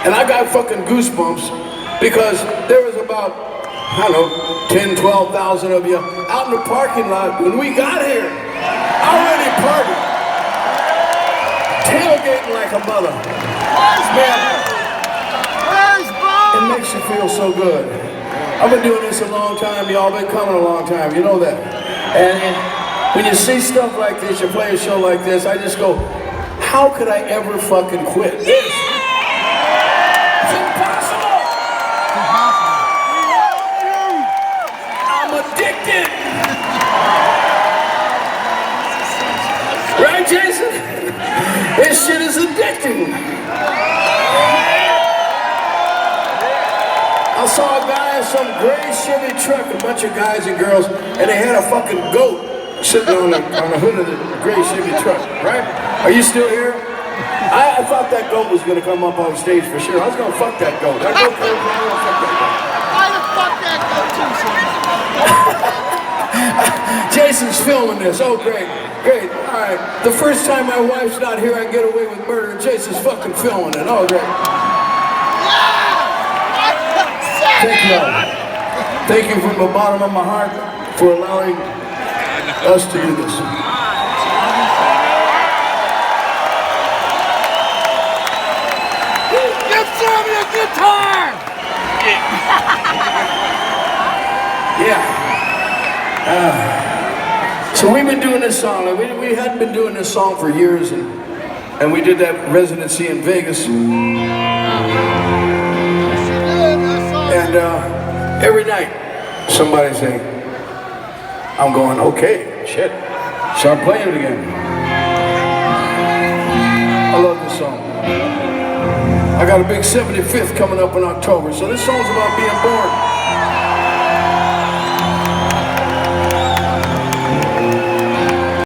And I got fucking goosebumps because there was about, I don't know, 10, 12,000 of you out in the parking lot when we got here. Already partying. Tailgating like a mother. Man, it makes you feel so good. I've been doing this a long time, y'all been coming a long time, you know that. And when you see stuff like this, you play a show like this, I just go, how could I ever fucking quit this? It's impossible! I'm addicted! Right, Jason? This shit is addicting. I saw a guy in some gray Chevy truck, a bunch of guys and girls, and they had a fucking goat sitting on the hood of the gray Chevy truck, right? Are you still here? I thought that goat was going to come up on stage for sure. I was going to fuck that goat. That goat came from me, fuck that goat. Why the fuck that goat too, Jason's filming this. Oh, great. Great. All right. The first time my wife's not here, I get away with murder, and Jason's fucking filming it. Oh, great. Thank you. Thank you from the bottom of my heart for allowing us to do this. Give Sammy a guitar! Yeah. So we've been doing this song. We hadn't been doing this song for years, and we did that residency in Vegas. And every night, somebody saying, I'm going, okay, shit, so I'm playing it again. I love this song. I got a big 75th coming up in October, so this song's about being born.